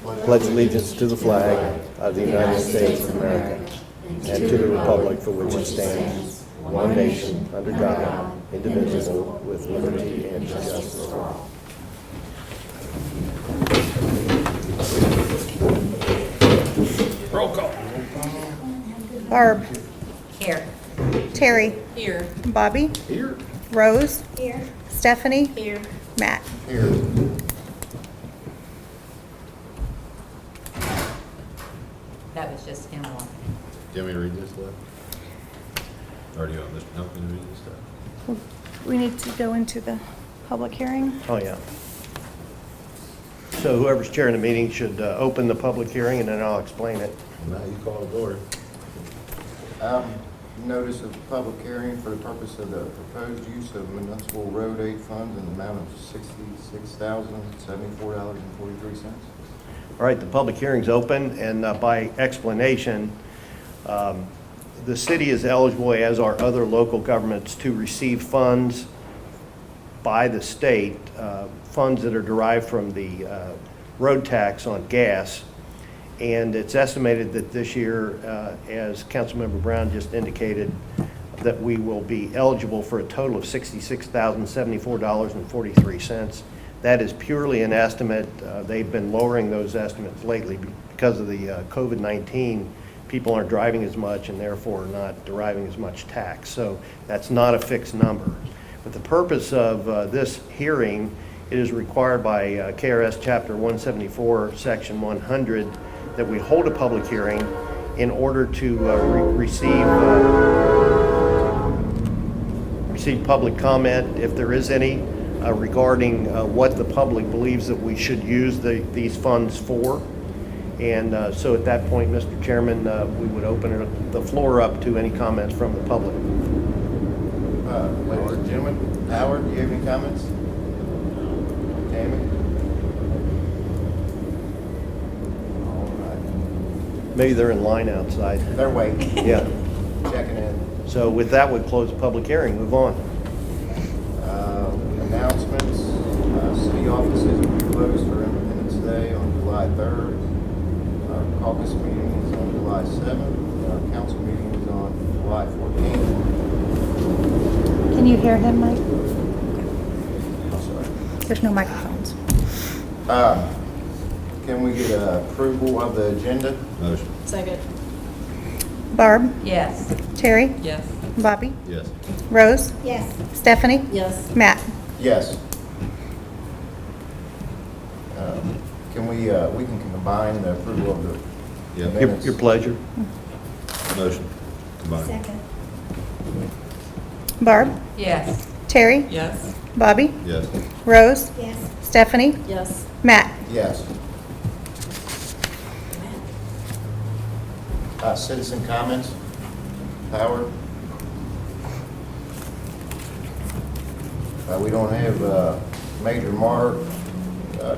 pledge allegiance to the flag of the United States of America and to the republic for which it stands, one nation, under God, indivisible, with liberty and justice for all. Roll call. Barb. Here. Terry. Here. Bobby. Here. Rose. Here. Stephanie. Here. Matt. Here. That was just him one. Do you want me to read this stuff? Or do you want Mr. Duncan to read this stuff? We need to go into the public hearing. Oh, yeah. So whoever's chairing the meeting should open the public hearing, and then I'll explain it. Now you call the order. Notice of public hearing for the purpose of the proposed use of municipal road aid funds in the amount of $66,074.43. All right, the public hearing's open, and by explanation, the city is eligible, as are other local governments, to receive funds by the state, funds that are derived from the road tax on gas. And it's estimated that this year, as Councilmember Brown just indicated, that we will be eligible for a total of $66,074.43. That is purely an estimate. They've been lowering those estimates lately because of the COVID-19. People aren't driving as much and therefore not deriving as much tax. So that's not a fixed number. But the purpose of this hearing, it is required by KRS Chapter 174, Section 100, that we hold a public hearing in order to receive public comment, if there is any, regarding what the public believes that we should use these funds for. And so at that point, Mr. Chairman, we would open the floor up to any comments from the public. Ladies and gentlemen, Howard, do you have any comments? Tammy? All right. Maybe they're in line outside. They're waiting, Yeah. checking in. So with that, we'll close the public hearing. Move on. Announcements. City offices will be closed for Independence Day on July 3rd. Our caucus meeting is on July 7th. Our council meeting is on July 14th. Can you hear him, Mike? I'm sorry. There's no microphones. Can we get approval of the agenda? Motion. Second. Barb. Yes. Terry. Yes. Bobby. Yes. Rose. Yes. Stephanie. Yes. Matt. Yes. Can we can combine the approval of the Yeah. minutes? Your pleasure. Motion. Combined. Second. Barb. Yes. Terry. Yes. Bobby. Yes. Rose. Yes. Stephanie. Yes. Matt. Yes. Citizen comments? Howard? We don't have Major Mark,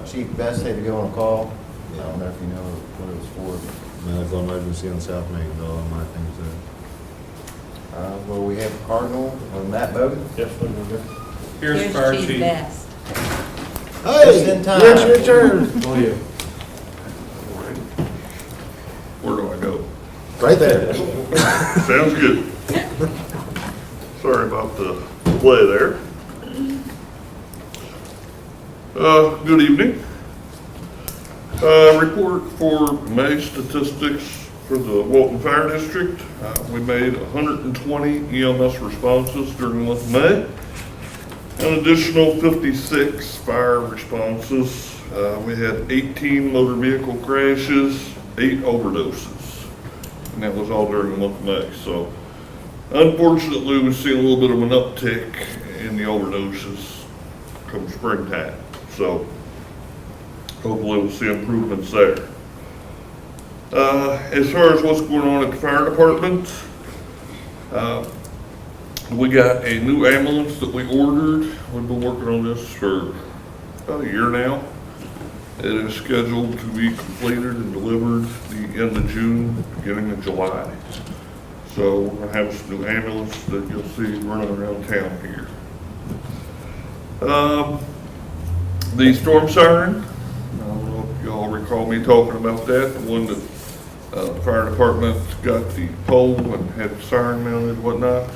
Chief Best had to go on a call. I don't know if you know what it was for. Medical emergency on South Main, all of my things there. Well, we have Cardinal, Matt Bowden. Yes, Here's Fire Chief Chief. Best. Just in time. It's your turn. Oh, yeah. Where do I go? Right there. Sounds good. Sorry about the delay there. Good evening. Report for May statistics for the Walton Fire District. We made 120 EMS responses during the month of May. An additional 56 fire responses. We had 18 motor vehicle crashes, 8 overdoses. And that was all during the month of May. So unfortunately, we've seen a little bit of an uptick in the overdoses come springtime. So hopefully we'll see improvements there. As far as what's going on at the fire department, we got a new ambulance that we ordered. We've been working on this for about a year now. It is scheduled to be completed and delivered the end of June, beginning of July. So we're gonna have this new ambulance that you'll see running around town here. The storm siren, I don't know if y'all recall me talking about that, the one that the fire department got the pole and had the siren mounted and whatnot.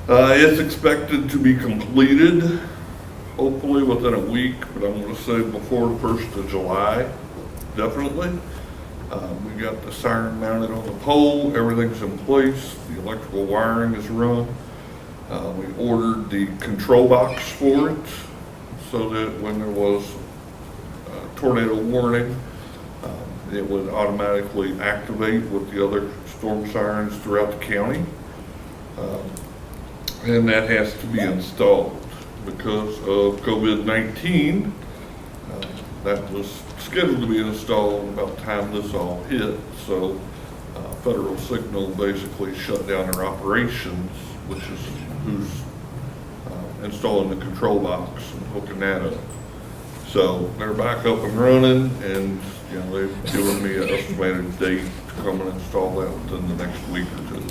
It's expected to be completed, hopefully within a week, but I'm gonna say before the 1st of July, definitely. We got the siren mounted on the pole, everything's in place, the electrical wiring is run. We ordered the control box for it, so that when there was a tornado warning, it would automatically activate with the other storm sirens throughout the county. And that has to be installed because of COVID-19. That was scheduled to be installed about the time this all hit. So Federal Signal basically shut down their operations, which is who's installing the control box and hooking that up. So they're back up and running, and you know, they've given me an estimated date to come and install that within the next week or two.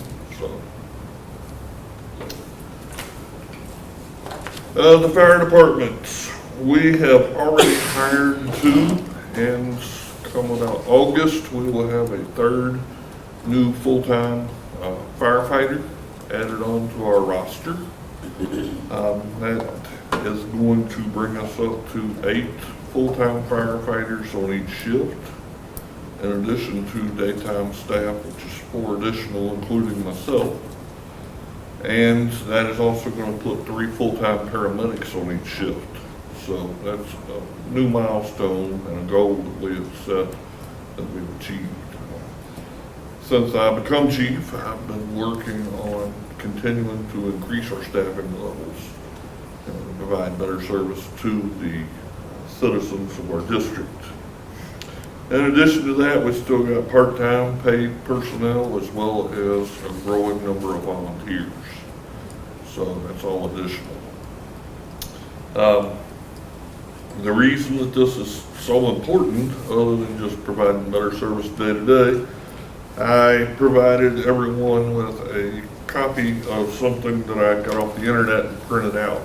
So the fire departments, we have already hired 2, and come about August, we will have a 3rd new full-time firefighter added on to our roster. That is going to bring us up to 8 full-time firefighters on each shift, in addition to daytime staff, which is 4 additional, including myself. And that is also going to put 3 full-time paramedics on each shift. So that's a new milestone and a goal that we have set that we've achieved. Since I become chief, I've been working on continuing to increase our staffing levels and provide better service to the citizens of our district. In addition to that, we still got part-time paid personnel as well as a growing number of volunteers. So that's all additional. The reason that this is so important, other than just providing better service day to day, I provided everyone with a copy of something that I got off the internet and printed out.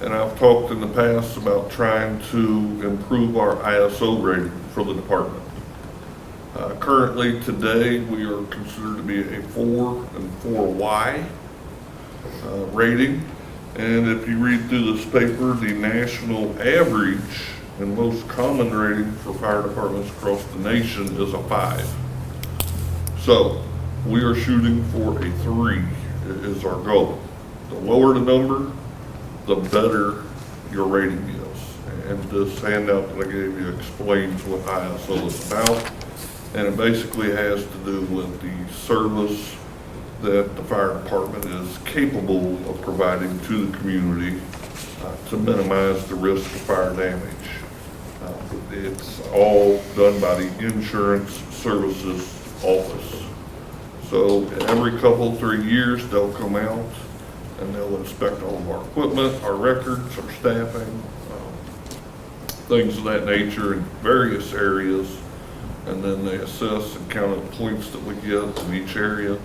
And I've talked in the past about trying to improve our ISO rating for the department. Currently today, we are considered to be a 4 and 4Y rating. And if you read through this paper, the national average and most common rating for fire departments across the nation is a 5. So we are shooting for a 3 is our goal. The lower the number, the better your rating is. And this handout that I gave you explains what ISO is about. And it basically has to do with the service that the fire department is capable of providing to the community to minimize the risk of fire damage. It's all done by the Insurance Services Office. So every couple, 3 years, they'll come out and they'll inspect all of our equipment, our records, our staffing, things of that nature in various areas. And then they assess and count the points that we get in each area.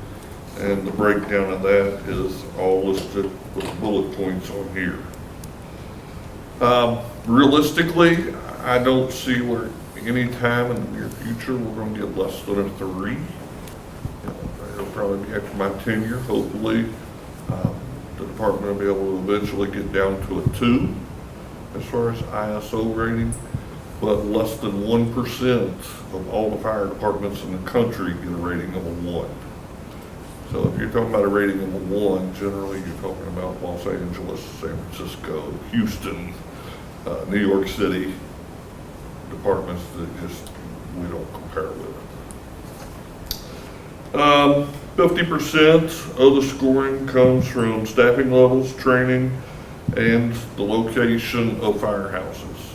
And the breakdown of that is all listed with bullet points on here. Realistically, I don't see where any time in the near future we're going to get less than a 3. It'll probably be after my tenure. Hopefully, the department will be able to eventually get down to a 2 as far as ISO rating. But less than 1% of all the fire departments in the country get a rating of a 1. So if you're talking about a rating of a 1, generally you're talking about Los Angeles, San Francisco, Houston, New York City departments that just we don't compare with. 50% of the scoring comes from staffing levels, training, and the location of firehouses.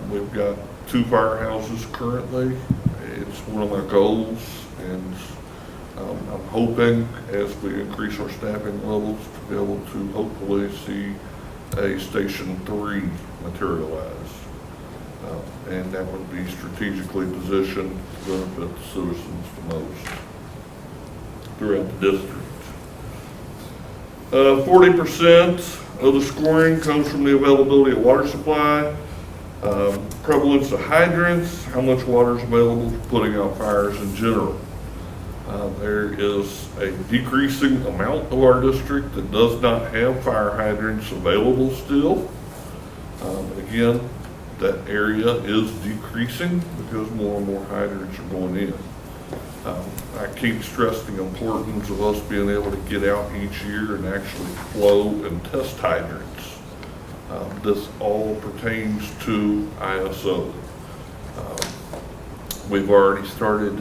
We've got 2 firehouses currently. It's one of my goals, and I'm hoping as we increase our staffing levels to be able to hopefully see a Station 3 materialize. And that would be strategically positioned to benefit the citizens the most throughout the district. 40% of the scoring comes from the availability of water supply. Prevalence of hydrants, how much water is available for putting out fires in general. There is a decreasing amount of our district that does not have fire hydrants available still. Again, that area is decreasing because more and more hydrants are going in. I keep stressing the importance of us being able to get out each year and actually flow and test hydrants. This all pertains to ISO. We've already started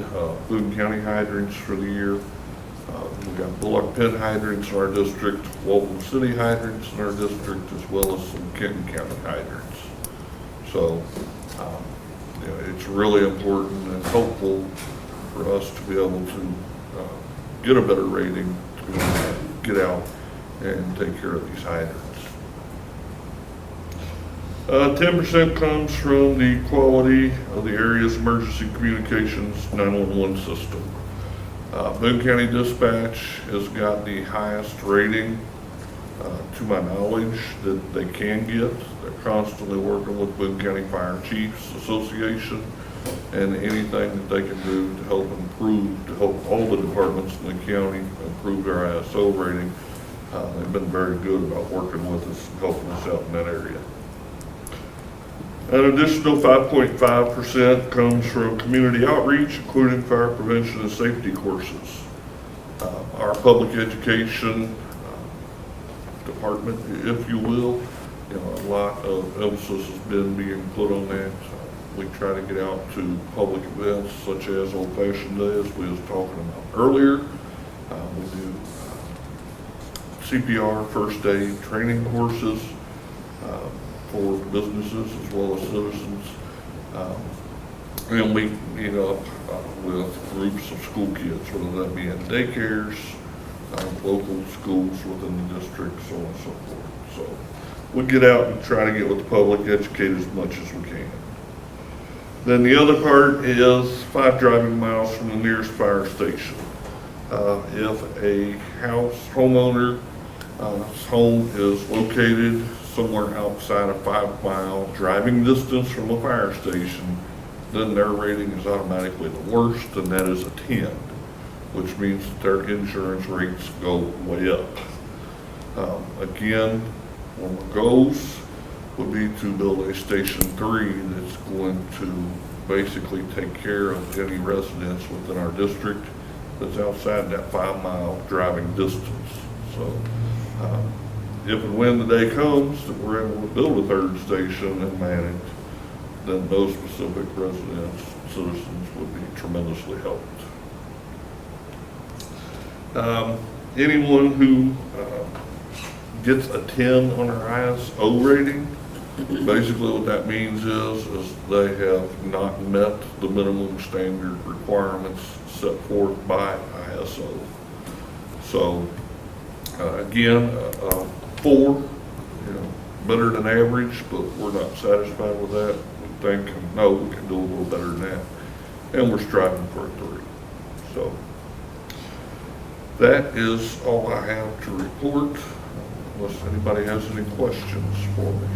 Boone County hydrants for the year. We've got Bullock Penn hydrants in our district, Walton City hydrants in our district, as well as some Kenton County hydrants. So it's really important and helpful for us to be able to get a better rating, to be able to get out and take care of these hydrants. 10% comes from the quality of the area's emergency communications 911 system. Boone County Dispatch has got the highest rating, to my knowledge, that they can get. They're constantly working with Boone County Fire Chiefs Association and anything that they can do to help improve, to help all the departments in the county improve their ISO rating. They've been very good about working with us and helping us out in that area. An additional 5.5% comes from community outreach, including fire prevention and safety courses. Our public education department, if you will, a lot of emphasis has been being put on that. We try to get out to public events such as Old Fashioned Day, as we was talking about earlier. We do CPR, first aid training courses for businesses as well as citizens. And we meet up with groups of school kids, whether that be in daycares, local schools within the district, so on and so forth. So we get out and try to get with the public, educate as much as we can. Then the other part is 5 driving miles from the nearest fire station. If a homeowner's home is located somewhere outside a 5-mile driving distance from a fire station, then their rating is automatically the worst, and that is a 10, which means that their insurance rates go way up. Again, one of the goals would be to build a Station 3 that's going to basically take care of any residents within our district that's outside that 5-mile driving distance. So if and when the day comes that we're able to build a 3rd station and man it, then those specific residents, citizens would be tremendously helped. Anyone who gets a 10 on our ISO rating, basically what that means is they have not met the minimum standard requirements set forth by ISO. So again, 4, better than average, but we're not satisfied with that. We think, no, we can do a little better than that, and we're striving for a 3. So that is all I have to report, unless anybody has any questions for me.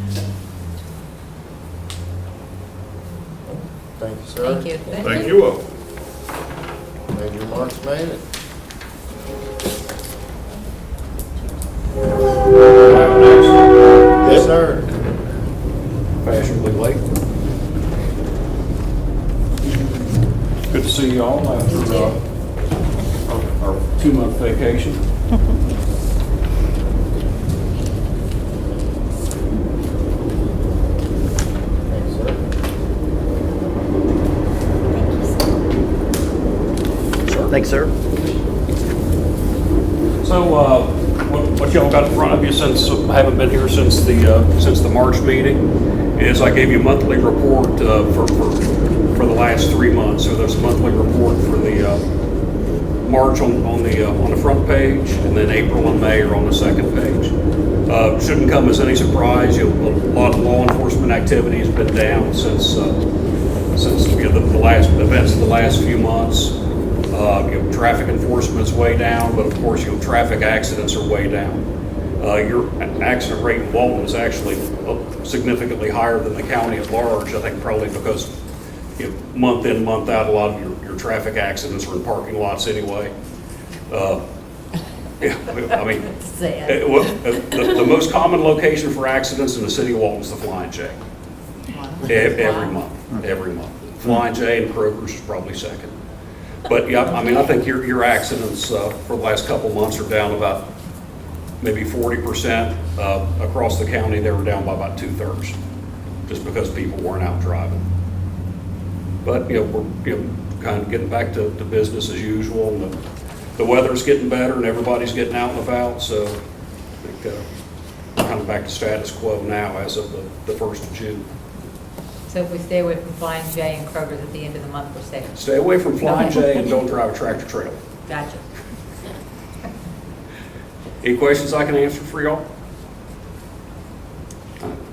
Thank you, sir. Thank you. Thank you all. Major Marks made it. Yes, sir. Fashionably late. Good to see you all after our 2-month vacation. Thanks, sir. Thanks, sir. So, what y'all got in front of you since I haven't been here since the March meeting is I gave you a monthly report for the last 3 months. So there's a monthly report for the March on the front page, and then April and May are on the second page. Shouldn't come as any surprise. A lot of law enforcement activity has been down since the last events of the last few months. Traffic enforcement's way down, but of course, traffic accidents are way down. Your accident rate in Walton is actually significantly higher than the county at large, I think probably because, you know, month in, month out, a lot of your traffic accidents are in parking lots anyway. Yeah, I mean, Sad. the most common location for accidents in the city of Walton is the Flying J. Every month. Flying J and Kroger's is probably second. But yeah, I mean, I think your accidents for the last couple months are down about maybe 40%. Across the county, they were down by about 2/3, just because people weren't out driving. But, you know, we're kind of getting back to business as usual, and the weather's getting better, and everybody's getting out and about, so I think we're kind of back to status quo now as of the 1st of June. So if we stay away from Flying J and Kroger's at the end of the month, we're safe. Stay away from Flying J and don't drive a tractor trailer. Gotcha. Any questions I can answer for y'all?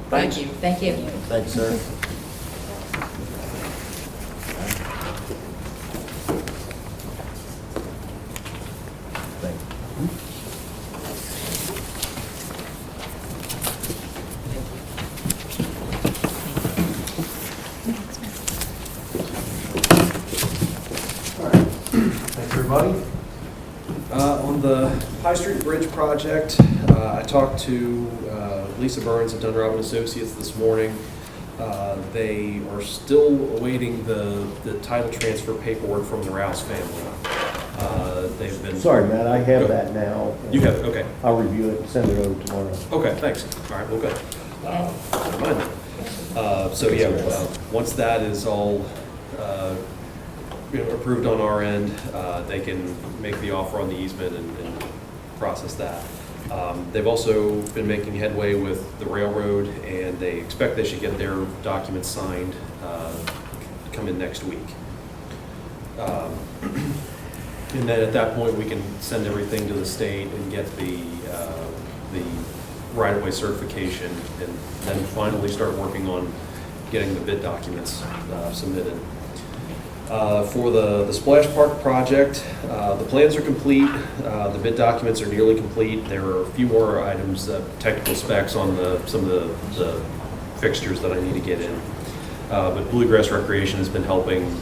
Thanks. Thank you. Thanks, sir. Thanks, everybody. On the High Street Bridge project, I talked to Lisa Burns of Dunrobin Associates this morning. They are still awaiting the title transfer paperwork from the Rouse family. They've been... Sorry, Matt, I have that now. You have it, okay. I'll review it and send it over tomorrow. Okay, thanks. All right, well, good. Never mind. So yeah, once that is all approved on our end, they can make the offer on the easement and process that. They've also been making headway with the railroad, and they expect they should get their documents signed come in next week. And then at that point, we can send everything to the state and get the right-of-way certification, and then finally start working on getting the bid documents submitted. For the Splash Park project, the plans are complete, the bid documents are nearly complete. There are a few more items, technical specs on some of the fixtures that I need to get in. But Bluegrass Recreation has been helping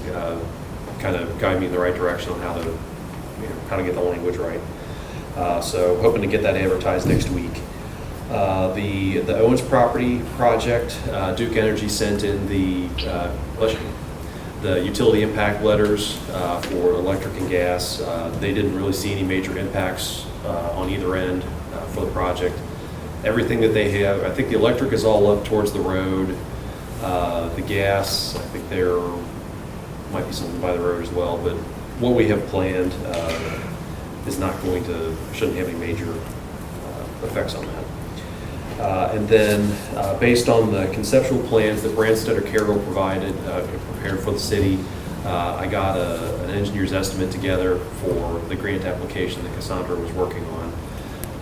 kind of guide me in the right direction on how to get the language right. So hoping to get that advertised next week. The Owens property project, Duke Energy sent in the utility impact letters for electric and gas. They didn't really see any major impacts on either end for the project. Everything that they have, I think the electric is all up towards the road. The gas, I think there might be something by the road as well, but what we have planned is not going to, shouldn't have any major effects on that. And then, based on the conceptual plans that Branstetter Carroll provided, prepared for the city, I got an engineer's estimate together for the grant application that Cassandra was working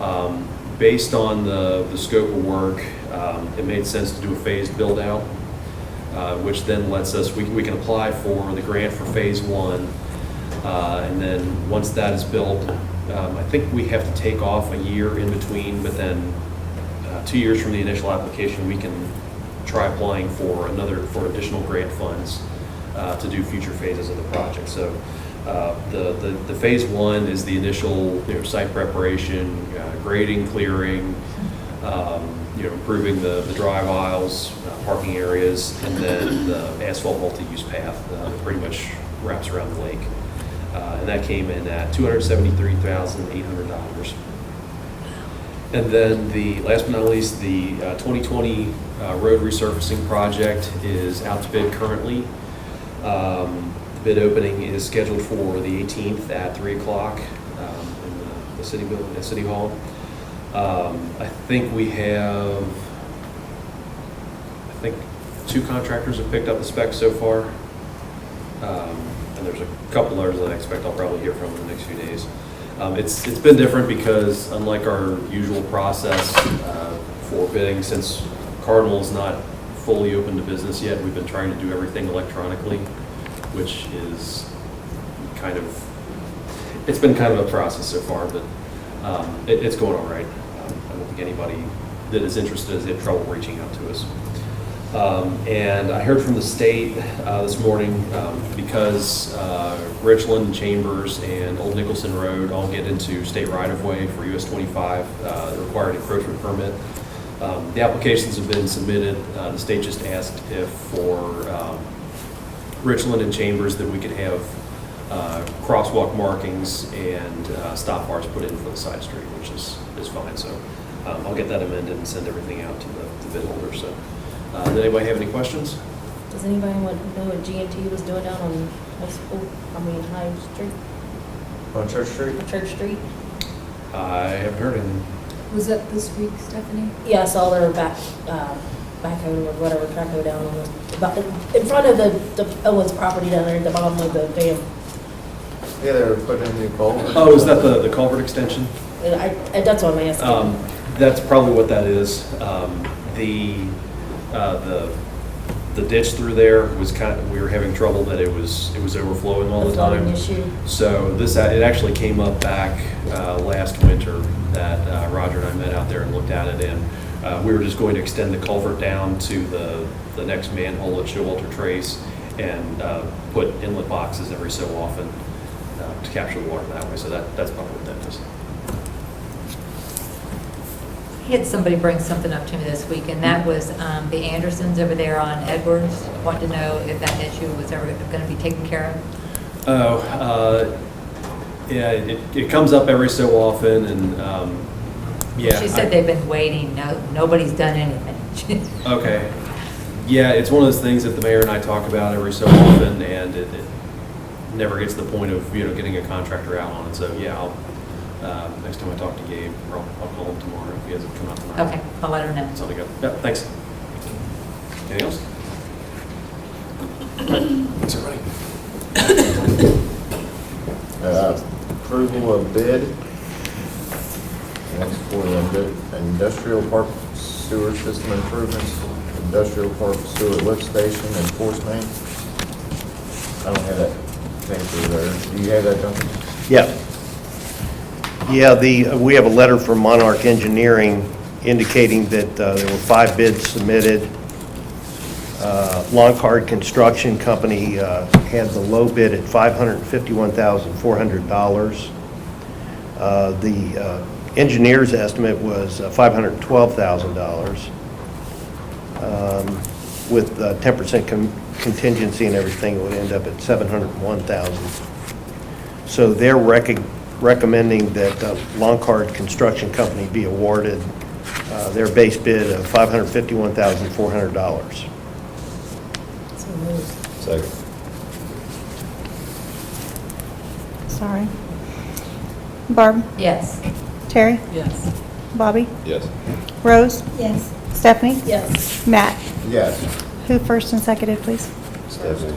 on. Based on the scope of work, it made sense to do a phased build out, which then lets us, we can apply for the grant for phase one, and then once that is built, I think we have to take off a year in between, but then 2 years from the initial application, we can try applying for additional grant funds to do future phases of the project. So the phase one is the initial site preparation, grading, clearing, improving the drive aisles, parking areas, and then the asphalt multi-use path that pretty much wraps around the lake. And that came in at $273,800. And then last but not least, the 2020 road resurfacing project is out to bid currently. The bid opening is scheduled for the 18th at 3 o'clock in the city building at City Hall. I think we have, I think 2 contractors have picked up the specs so far. And there's a couple others that I expect I'll probably hear from in the next few days. It's been different because unlike our usual process for bidding, since Cardinal is not fully open to business yet, we've been trying to do everything electronically, which is it's been kind of a process so far, but it's going all right. I'm don't think anybody that is interested has had trouble reaching out to us. And I heard from the state this morning, because Richland, Chambers, and Old Nicholson Road all get into state right-of-way for US 25, the required encroachment permit. The applications have been submitted. The state just asked if for Richland and Chambers that we could have crosswalk markings and stop bars put in for the side street, which is fine. So I'll get that amended and send everything out to the bid holder. So, did anybody have any questions? Does anybody know what GMT was doing down on High Street, On Church Street? Church Street? I haven't heard anything. Was that this week, Stephanie? Yeah, I saw their backhoe or whatever, trackhoe down on in front of the Owens property down there at the bottom of the dam. Yeah, they were putting in new culverts. Oh, is that the culvert extension? That's what I'm asking. That's probably what that is. The ditch through there was we were having trouble that it was overflowing all the time. flooding issue. So it actually came up back last winter that Roger and I met out there and looked at it, and we were just going to extend the culvert down to the next manhole at Showalter Trace and put inlet boxes every so often to capture the water that way. So that's probably what that is. I had somebody bring something up to me this week, and that was the Andersons over there on Edwards. Wanted to know if that issue was ever going to be taken care of. Yeah, it comes up every so often, and yeah. She said they've been waiting. Nobody's done anything. Okay. Yeah, it's one of those things that the mayor and I talk about every so often, and it never gets to the point of getting a contractor out on it. So yeah, next time I talk to Gabe, or I'll call him tomorrow if he hasn't come out tomorrow. Okay, I'll let her know. Sounds good. Yeah, thanks. Anything else? Thanks, everybody. Approval of bid. Next for the industrial park sewer system improvements, industrial park sewer lift station and force main. I don't have that paper there. Do you have that, Duncan? Yeah. Yeah, we have a letter from Monarch Engineering indicating that there were 5 bids submitted. Lawn Card Construction Company had the low bid at $551,400. The engineer's estimate was $512,000. With 10% contingency and everything, it would end up at $701,000. So they're recommending that Lawn Card Construction Company be awarded their base bid of $551,400. So moved. Second. Sorry. Barb? Yes. Terry? Yes. Bobby? Yes. Rose? Yes. Stephanie? Yes. Matt? Yes. Who first and seconded, please? Stephanie.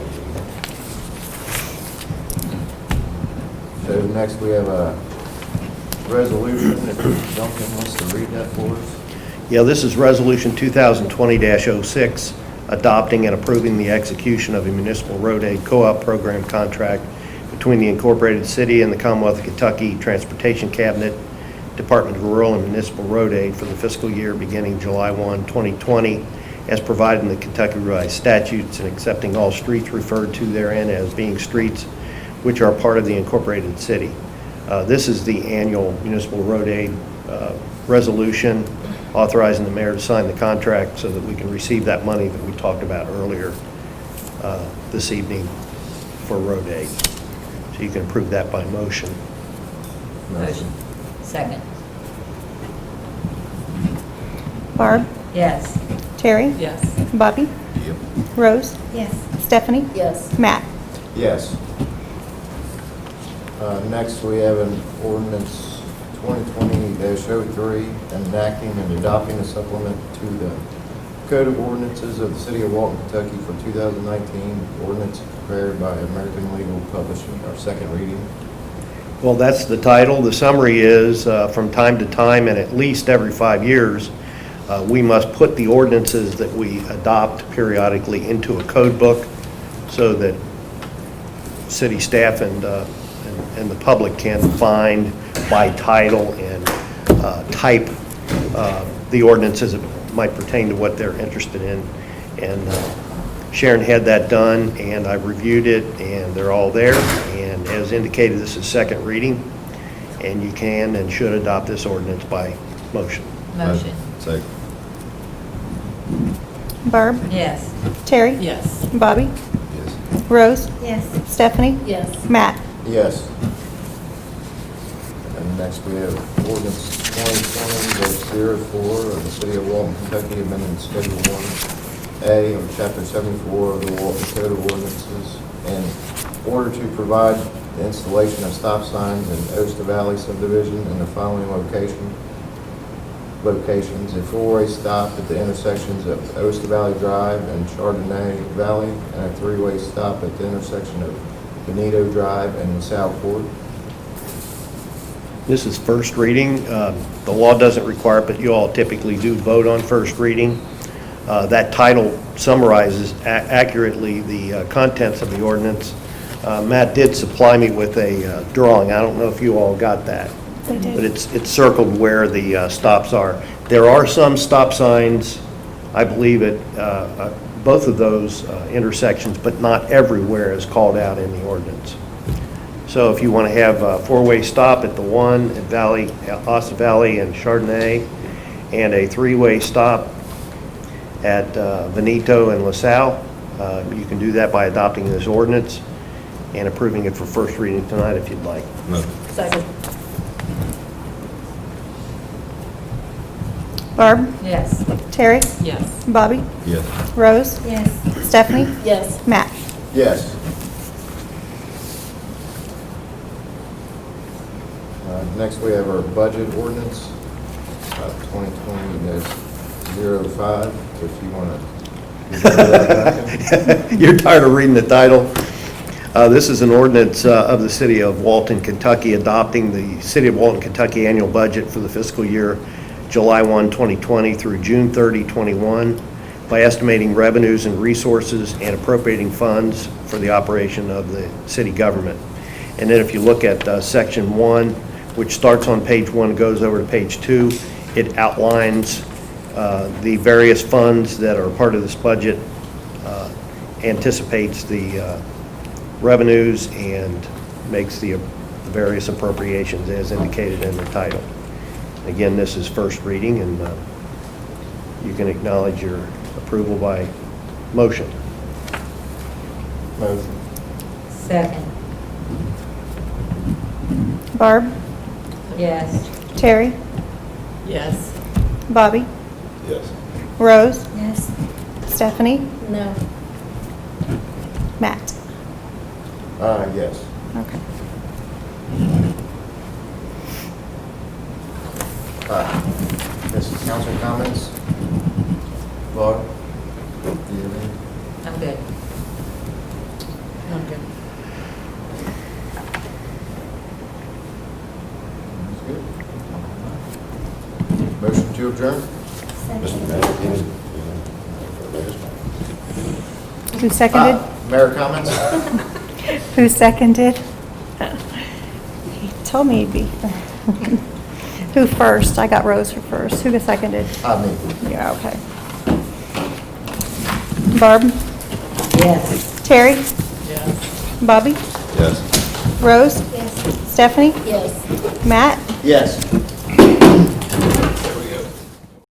So next we have a resolution, if Duncan wants to read that for us. Yeah, this is Resolution 2020-06, adopting and approving the execution of a municipal road aid co-op program contract between the Incorporated City and the Commonwealth of Kentucky Transportation Cabinet, Department of Rural and Municipal Road Aid for the fiscal year beginning July 1, 2020, as provided in the Kentucky Revised Statutes, and accepting all streets referred to therein as being streets which are part of the Incorporated City. This is the annual municipal road aid resolution authorizing the mayor to sign the contract so that we can receive that money that we talked about earlier this evening for road aid. So you can approve that by motion. Motion. Second. Barb? Yes. Terry? Yes. Bobby? Yep. Rose? Yes. Stephanie? Yes. Matt? Yes. Next, we have an ordinance 2020-03, enacting and adopting a supplement to the Code of Ordinances of the City of Walton, Kentucky for 2019, ordinance prepared by American Legal Publishing, our second reading. Well, that's the title. The summary is, from time to time and at least every 5 years, we must put the ordinances that we adopt periodically into a code book so that city staff and the public can find by title and type the ordinance as it might pertain to what they're interested in. And Sharon had that done, and I've reviewed it, and they're all there. And as indicated, this is second reading, and you can and should adopt this ordinance by motion. Motion. Second. Barb? Yes. Terry? Yes. Bobby? Yes. Rose? Yes. Stephanie? Yes. Matt? Yes. And next we have ordinance 2020-04 of the city of Walton, Kentucky, amending Schedule 1A of Chapter 74 of the Walton Code of Ordinances in order to provide the installation of stop signs in Oyster Valley subdivision in the following locations: a four-way stop at the intersections of Oyster Valley Drive and Chardonnay Valley, and a three-way stop at the intersection of Benito Drive and LaSalle Court. This is first reading. The law doesn't require it, but you all typically do vote on first reading. That title summarizes accurately the contents of the ordinance. Matt did supply me with a drawing. I don't know if you all got that. They did. But it's circled where the stops are. There are some stop signs, I believe, at both of those intersections, but not everywhere is called out in the ordinance. So if you want to have a four-way stop at the one at Ossa Valley and Chardonnay, and a three-way stop at Benito and LaSalle, you can do that by adopting this ordinance and approving it for first reading tonight if you'd like. Motion. Second. Barb? Yes. Terry? Yes. Bobby? Yes. Rose? Yes. Stephanie? Yes. Matt? Yes. Next, we have our budget ordinance, 2020-05, if you want to. You're tired of reading the title? This is an ordinance of the city of Walton, Kentucky, adopting the city of Walton, Kentucky annual budget for the fiscal year July 1, 2020 through June 30, 21, by estimating revenues and resources and appropriating funds for the operation of the city government. And then if you look at section 1, which starts on page 1 and goes over to page 2, it outlines the various funds that are part of this budget, anticipates the revenues, and makes the various appropriations as indicated in the title. Again, this is first reading, and you can acknowledge your approval by motion. Motion. Second. Barb? Yes. Terry? Yes. Bobby? Yes. Rose? Yes. Stephanie? No. Matt? Yes. Okay. This is council comments. Laura? Do you have any? I'm good. I'm good. That's good. Motion to adjourn? Mr. Mayor, Who seconded? Mayor comments? Who seconded? He told me he'd be. Who first? I got Rose for first. Who seconded? Me. Yeah, okay. Barb? Yes. Terry? Yes. Bobby? Yes. Rose? Yes. Stephanie? Yes. Matt? Yes.